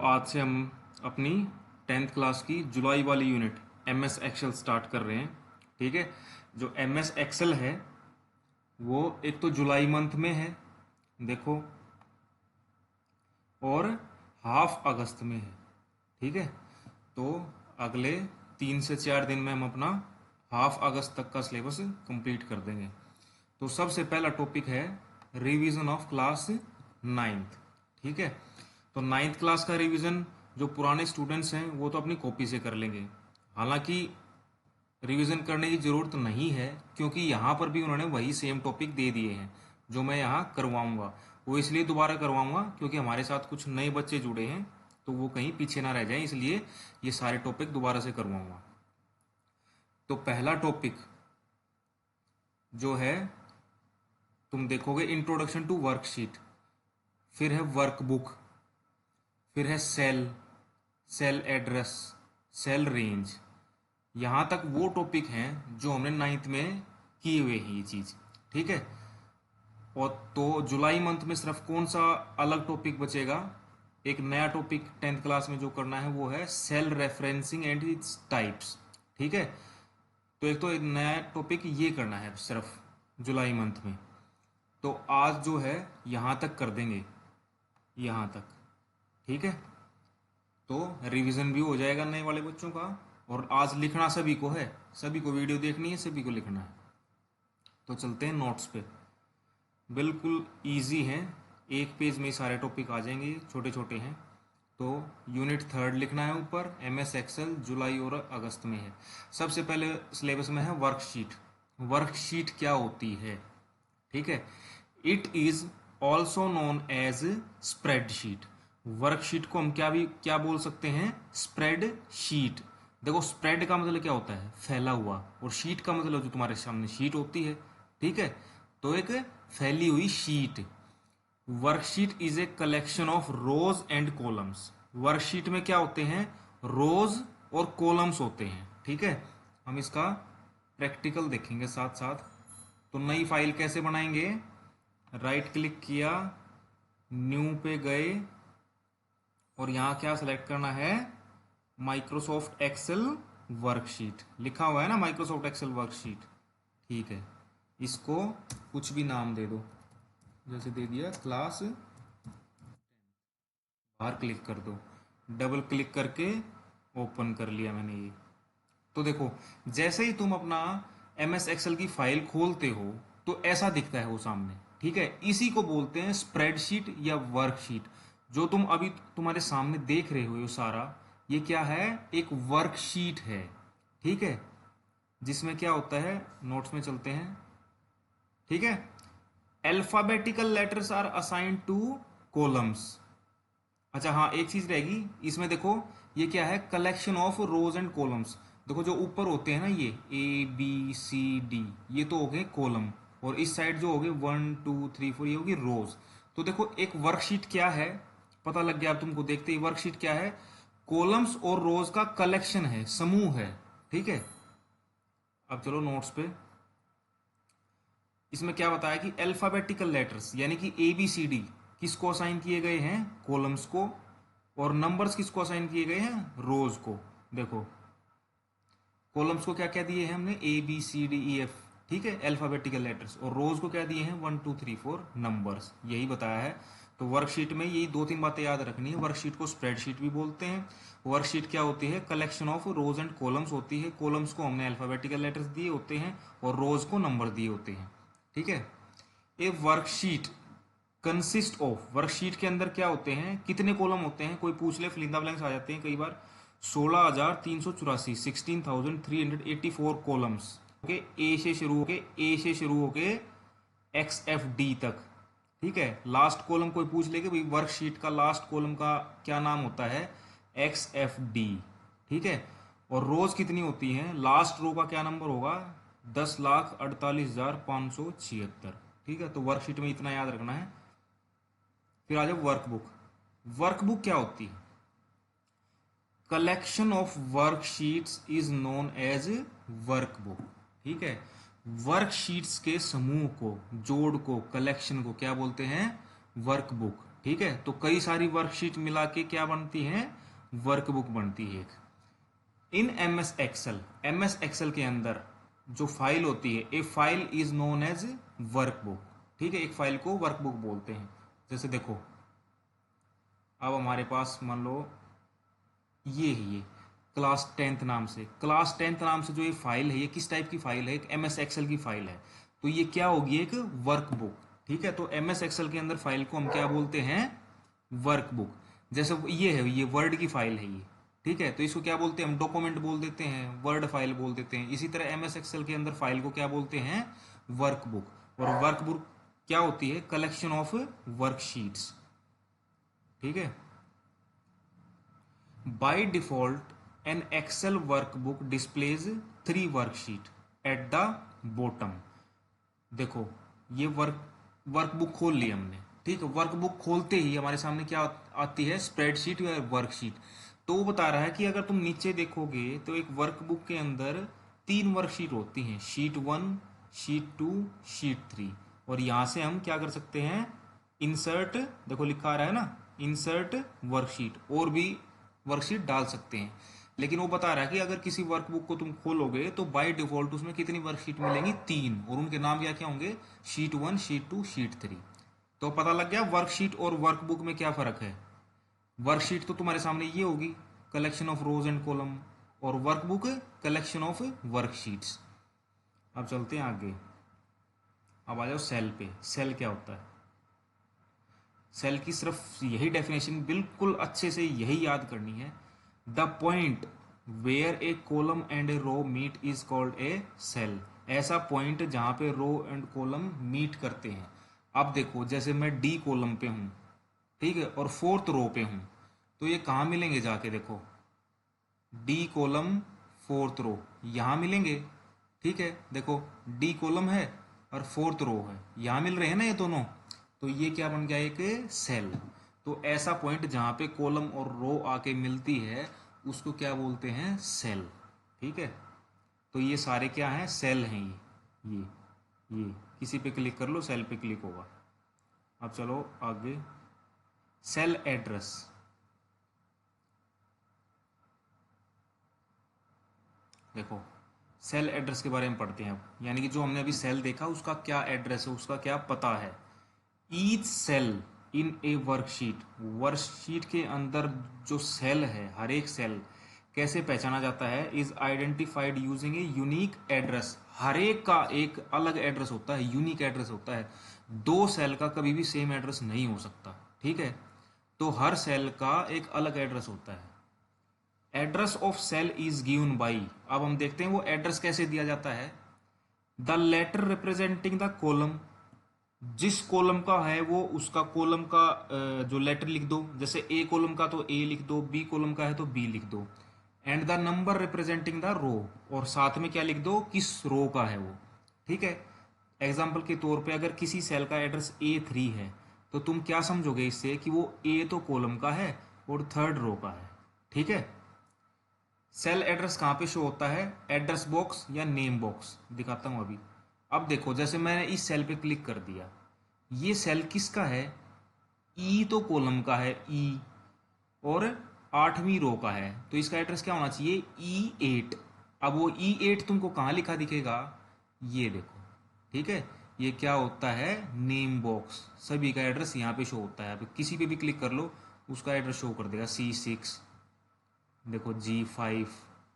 आज से हम अपनी 10th क्लास की जुलाई वाली यूनिट MS एक्सेल स्टार्ट कर रहे हैं। ठीक है, जो MS एक्सेल है वो एक तो जुलाई मंथ में है, देखो, और हाफ अगस्त में है। ठीक है, तो अगले 3 से 4 दिन में हम अपना हाफ अगस्त तक का सिलेबस कंप्लीट कर देंगे। तो सबसे पहला टॉपिक है रिवीजन ऑफ क्लास 9th। ठीक है, तो 9th क्लास का रिवीजन जो पुराने स्टूडेंट्स हैं वो तो अपनी कॉपी से कर लेंगे। हालांकि रिवीजन करने की ज़रूरत नहीं है, क्योंकि यहाँ पर भी उन्होंने वही सेम टॉपिक दे दिए हैं जो मैं यहाँ करवाऊँगा। वो इसलिए दोबारा करवाऊँगा क्योंकि हमारे साथ कुछ नए बच्चे जुड़े हैं, तो वो कहीं पीछे ना रह जाएं, इसलिए ये सारे टॉपिक दोबारा से करवाऊँगा। तो पहला टॉपिक जो है, तुम देखोगे इंट्रोडक्शन टू वर्कशीट, फिर है वर्कबुक, फिर है सेल एड्रेस, सेल रेंज। यहाँ तक वो टॉपिक हैं जो हमने 9th में किए हुए हैं ये चीज़। ठीक है, और तो जुलाई मंथ में सिर्फ कौन सा अलग टॉपिक बचेगा, एक नया टॉपिक 10th क्लास में जो करना है वो है cell referencing and its types. ठीक है, तो एक नया टॉपिक ये करना है सिर्फ जुलाई मंथ में। तो आज जो है यहाँ तक कर देंगे, यहाँ तक। ठीक है, तो रिवीजन भी हो जाएगा नए वाले बच्चों का, और आज लिखना सभी को है, सभी को वीडियो देखनी है, सभी को लिखना है। तो चलते हैं नोट्स पे। बिल्कुल इजी हैं, एक पेज में सारे टॉपिक आ जाएंगे, छोटे छोटे हैं। तो यूनिट 3 लिखना है ऊपर, MS एक्सेल जुलाई और अगस्त में है। सबसे पहले सिलेबस में है वर्कशीट। वर्कशीट क्या होती है? ठीक है, it is also known as spreadsheet. Worksheet को हम क्या बोल सकते हैं? Spread sheet. देखो, स्प्रेड का मतलब क्या होता है? फैला हुआ, और शीट का मतलब जो तुम्हारे सामने शीट होती है। ठीक है, तो एक फैली हुई sheet. Worksheet is a collection of rose and columns. Worksheet में क्या होते हैं? रोज और कॉलम्स होते हैं। ठीक है, हम इसका प्रैक्टिकल देखेंगे साथ साथ। तो नई फाइल कैसे बनाएंगे? राइट क्लिक किया, न्यू पे गए, और यहाँ क्या सेलेक्ट करना है? माइक्रोसॉफ्ट एक्सेल वर्कशीट लिखा हुआ है ना, माइक्रोसॉफ्ट एक्सेल वर्कशीट। ठीक है, इसको कुछ भी नाम दे दो, जैसे दे दिया क्लास। बाहर क्लिक कर दो, डबल क्लिक करके ओपन कर लिया मैंने ये। तो देखो, जैसे ही तुम अपना MS एक्सेल की फाइल खोलते हो तो ऐसा दिखता है वो सामने। ठीक है, इसी को बोलते हैं स्प्रेडशीट या वर्कशीट। जो तुम अभी तुम्हारे सामने देख रहे हो ये सारा, ये क्या है? एक वर्कशीट है। ठीक है, जिसमें क्या होता है, नोट्स में चलते हैं। ठीक है, alphabetical letters are assigned to columns. अच्छा हाँ, एक चीज रहेगी इसमें, देखो ये क्या है? Collection of rose and columns. देखो जो ऊपर होते हैं ना, ये ABCD, ये तो हो गए कॉलम, और इस साइड जो हो गए 1 2 3 4, ये होगी रोज। तो देखो, एक वर्कशीट क्या है, पता लग गया अब तुमको देखते ही। वर्कशीट क्या है? कॉलम्स और रोज का कलेक्शन है, समूह है। ठीक है, अब चलो नोट्स पे। इसमें क्या बताया कि अल्फाबेटिकल लेटर्स यानी कि ABCD किसको असाइन किए गए हैं? कॉलम्स को। और नंबर्स किसको असाइन किए गए हैं? रोज को। देखो, कॉलम्स को क्या क्या दिए हैं हमने? ABCDEF। ठीक है, अल्फाबेटिकल लेटर्स। और रोज को क्या दिए हैं? 1 2 3 4 नंबर्स, यही बताया है। तो वर्कशीट में यही 2-3 बातें याद रखनी है। वर्कशीट को स्प्रेडशीट भी बोलते हैं। वर्कशीट क्या होती है? Collection of rose and columns होती है। कॉलम्स को हमने अल्फाबेटिकल लेटर्स दिए होते हैं, और रोज को नंबर दिए होते हैं। ठीक है, ए वर्कशीट कंसिस्ट ऑफ, वर्कशीट के अंदर क्या होते हैं? कितने कॉलम होते हैं? कोई पूछ ले, फिलिंग द ब्लैंक्स आ जाते हैं कई बार। 16,384, 16,384 कॉलम्स। ओके, ए से शुरू होके XFD तक। ठीक है, लास्ट कॉलम कोई पूछ ले कि भाई वर्कशीट का लास्ट कॉलम का क्या नाम होता है? XFD। ठीक है, और रोज कितनी होती हैं? लास्ट रो का क्या नंबर होगा? 10,48,576। ठीक है, तो वर्कशीट में इतना याद रखना है। फिर आ जाओ वर्कबुक। वर्कबुक क्या होती है? Collection of worksheets is known as workbook. ठीक है, वर्कशीट्स के समूह को, जोड़ को, कलेक्शन को क्या बोलते हैं? वर्कबुक। ठीक है, तो कई सारी वर्कशीट मिला के क्या बनती है, वर्कबुक बनती है एक। इन एम एस एक्सेल के अंदर जो फाइल होती है, a file is known as workbook. ठीक है, एक फाइल को वर्कबुक बोलते हैं। जैसे देखो, अब हमारे पास मान लो ये क्लास टेंथ नाम से जो ये फाइल है, ये किस टाइप की फाइल है, एक एम एस एक्सेल की फाइल है। तो ये क्या होगी, एक वर्कबुक। ठीक है, तो एम एस एक्सेल के अंदर फाइल को हम क्या बोलते हैं, वर्कबुक। जैसे ये है, ये वर्ड की फाइल है ये। ठीक है, तो इसको क्या बोलते हैं हम, डॉक्यूमेंट बोल देते हैं, वर्ड फाइल बोल देते हैं। इसी तरह एम एस एक्सेल के अंदर फाइल को क्या बोलते हैं, वर्कबुक। और वर्कबुक क्या होती है, कलेक्शन ऑफ वर्कशीट्स। ठीक है, by default an Excel workbook displays 3 worksheet at the bottom. देखो, ये वर्कबुक खोल ली हमने। ठीक है, वर्कबुक खोलते ही हमारे सामने क्या आती है, स्प्रेडशीट या वर्कशीट। तो वो बता रहा है कि अगर तुम नीचे देखोगे तो एक वर्कबुक के अंदर 3 वर्कशीट होती हैं, शीट 1, शीट 2, शीट 3। और यहां से हम क्या कर सकते हैं, इंसर्ट, देखो लिखा आ रहा है ना, इंसर्ट वर्कशीट, और भी वर्कशीट डाल सकते हैं। लेकिन वो बता रहा है कि अगर किसी वर्कबुक को तुम खोलोगे तो बाय डिफॉल्ट उसमें कितनी वर्कशीट मिलेंगी, 3, और उनके नाम क्या क्या होंगे, शीट 1, शीट 2, शीट 3। तो पता लग गया वर्कशीट और वर्कबुक में क्या फर्क है। वर्कशीट तो तुम्हारे सामने ये होगी, collection of rose and column, और वर्कबुक कलेक्शन ऑफ वर्कशीट्स। अब चलते हैं आगे। अब आ जाओ सेल पे। सेल क्या होता है, सेल की सिर्फ यही डेफिनेशन बिल्कुल अच्छे से यही याद करनी है, the point where a column and a row meet is called a cell. ऐसा पॉइंट जहां पे रो एंड कॉलम मीट करते हैं। अब देखो, जैसे मैं डी कॉलम पे हूं, ठीक है, और 4th रो पे हूं, तो ये कहाँ मिलेंगे जाके, देखो डी कॉलम 4th रो यहां मिलेंगे। ठीक है, देखो डी कॉलम है और 4th रो है, यहां मिल रहे हैं ना ये दोनों। तो ये क्या बन गया, एक सेल। तो ऐसा पॉइंट जहां पे कॉलम और रो आके मिलती है उसको क्या बोलते हैं, सेल। ठीक है, तो ये सारे क्या हैं, सेल हैं ये किसी पे क्लिक कर लो, सेल पे क्लिक होगा। अब चलो आगे, सेल एड्रेस। देखो, सेल एड्रेस के बारे में पढ़ते हैं अब, यानी कि जो हमने अभी सेल देखा उसका क्या एड्रेस है, उसका क्या पता है। Each cell in a worksheet, worksheet के अंदर जो सेल है, हर एक सेल कैसे पहचाना जाता है, is identified using a unique address. हर एक का एक अलग एड्रेस होता है, यूनिक एड्रेस होता है। 2 सेल का कभी भी सेम एड्रेस नहीं हो सकता। ठीक है, तो हर सेल का एक अलग एड्रेस होता है। Address of cell is given by, अब हम देखते हैं वो एड्रेस कैसे दिया जाता है, the letter representing the column. जिस कॉलम का है वो उसका कॉलम का जो लेटर लिख दो, जैसे ए कॉलम का तो ए लिख दो, बी कॉलम का है तो बी लिख दो। And the number representing the row, और साथ में क्या लिख दो, किस रो का है वो। ठीक है, एग्जाम्पल के तौर पे अगर किसी सेल का एड्रेस A3 है तो तुम क्या समझोगे इससे, कि वो ए तो कॉलम का है और 3rd रो का है। ठीक है, सेल एड्रेस कहाँ पे शो होता है, एड्रेस बॉक्स या नेम बॉक्स, दिखाता हूँ अभी। अब देखो, जैसे मैंने इस सेल पे क्लिक कर दिया, ये सेल किसका है, ई तो कॉलम का है, ई, और 8वीं रो का है, तो इसका एड्रेस क्या होना चाहिए, E8। अब वो E8 तुमको कहाँ लिखा दिखेगा, ये देखो। ठीक है, ये क्या होता है, नेम बॉक्स। सभी का एड्रेस यहाँ पे शो होता है। अब किसी पे भी क्लिक कर लो उसका एड्रेस शो कर देगा, C6, देखो G5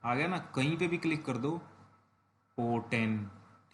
आ गया ना, कहीं पे भी क्लिक कर दो, O10।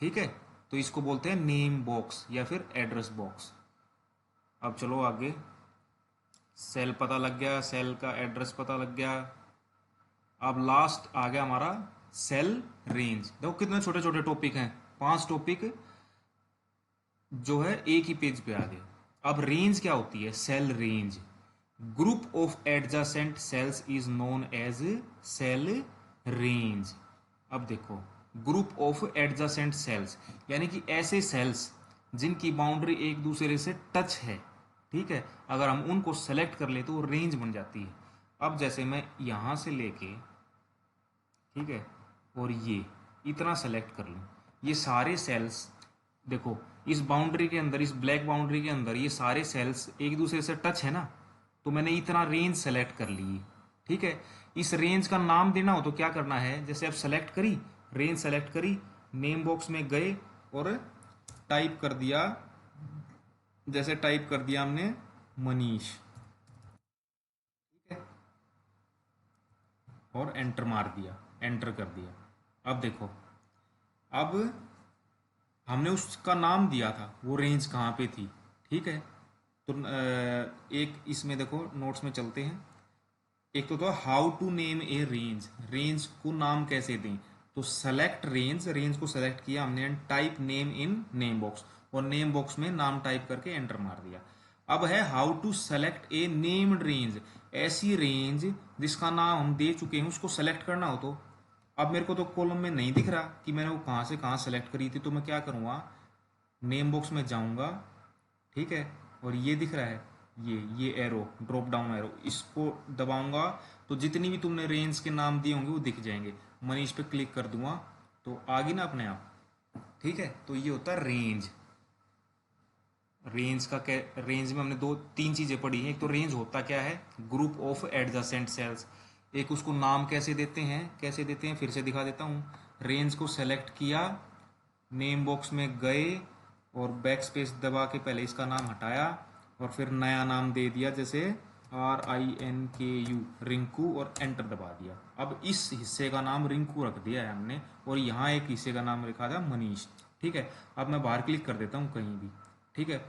ठीक है, तो इसको बोलते हैं नेम बॉक्स या फिर एड्रेस बॉक्स। अब चलो आगे, सेल पता लग गया, सेल का एड्रेस पता लग गया। अब लास्ट आ गया हमारा सेल रेंज। देखो कितने छोटे छोटे टॉपिक हैं, 5 टॉपिक जो है एक ही पेज पे आ गए। अब रेंज क्या होती है, cell range. Group of adjacent cells is known as cell range. अब देखो, ग्रुप ऑफ एडजेसेंट सेल्स यानी कि ऐसे सेल्स जिनकी बाउंड्री एक दूसरे से टच है। ठीक है, अगर हम उनको सेलेक्ट कर ले तो वो रेंज बन जाती है। अब जैसे मैं यहां से लेके, ठीक है, और ये इतना सेलेक्ट कर लूं, ये सारे सेल्स देखो इस बाउंड्री के अंदर, इस ब्लैक बाउंड्री के अंदर ये सारे सेल्स एक दूसरे से टच है ना, तो मैंने इतना रेंज सेलेक्ट कर ली। ठीक है, इस रेंज का नाम देना हो तो क्या करना है, जैसे अब सेलेक्ट करी, रेंज सेलेक्ट करी, नेम बॉक्स में गए और टाइप कर दिया, जैसे टाइप कर दिया हमने मनीष, ठीक है, और एंटर मार दिया, एंटर कर दिया। अब देखो, अब हमने उसका नाम दिया था, वो रेंज कहाँ पे थी, ठीक है। तो एक इसमें देखो नोट्स में चलते हैं, एक तो how to name a range, range को नाम कैसे दें। तो सेलेक्ट रेंज, रेंज को सेलेक्ट किया हमने, type name in name box, और नेम बॉक्स में नाम टाइप करके एंटर मार दिया। अब है how to select a named range, ऐसी रेंज जिसका नाम हम दे चुके हैं उसको सेलेक्ट करना हो। तो अब मेरे को तो कॉलम में नहीं दिख रहा कि मैंने वो कहाँ से कहाँ सेलेक्ट करी थी, तो मैं क्या करूँगा, नेम बॉक्स में जाऊँगा, ठीक है, और ये दिख रहा है, ये एरो, ड्रॉप डाउन एरो, इसको दबाऊंगा तो जितनी भी तुमने रेंज के नाम दिए होंगे वो दिख जाएंगे। मनीष पे क्लिक कर दूंगा तो आ गई ना अपने आप, ठीक है। तो ये होता है रेंज। रेंज का क्या, रेंज में हमने दो तीन चीजें पढ़ी हैं। एक तो रेंज होता क्या है, ग्रुप ऑफ एडजेसेंट सेल्स। एक उसको नाम कैसे देते हैं, कैसे देते हैं, फिर से दिखा देता हूँ। रेंज को सेलेक्ट किया, नेम बॉक्स में गए और बैक स्पेस दबा के पहले इसका नाम हटाया और फिर नया नाम दे दिया, जैसे RINKU, रिंकू, और एंटर दबा दिया। अब इस हिस्से का नाम रिंकू रख दिया है हमने, और यहाँ एक हिस्से का नाम लिखा था मनीष, ठीक है। अब मैं बाहर क्लिक कर देता हूँ कहीं भी, ठीक है।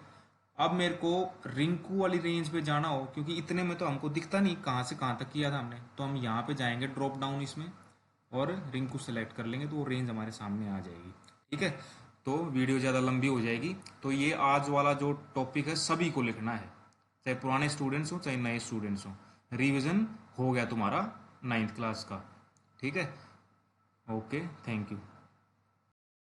अब मेरे को रिंकू वाली रेंज पे जाना हो, क्योंकि इतने में तो हमको दिखता नहीं कहाँ से कहाँ तक किया था हमने, तो हम यहाँ पे जाएंगे ड्रॉप डाउन इसमें और रिंकू सेलेक्ट कर लेंगे, तो वो रेंज हमारे सामने आ जाएगी, ठीक है। तो वीडियो ज़्यादा लंबी हो जाएगी, तो ये आज वाला जो टॉपिक है सभी को लिखना है, चाहे पुराने स्टूडेंट्स हो चाहे नए स्टूडेंट्स हो। रिवीजन हो गया तुम्हारा 9th क्लास का, ठीक है। Okay, thank you.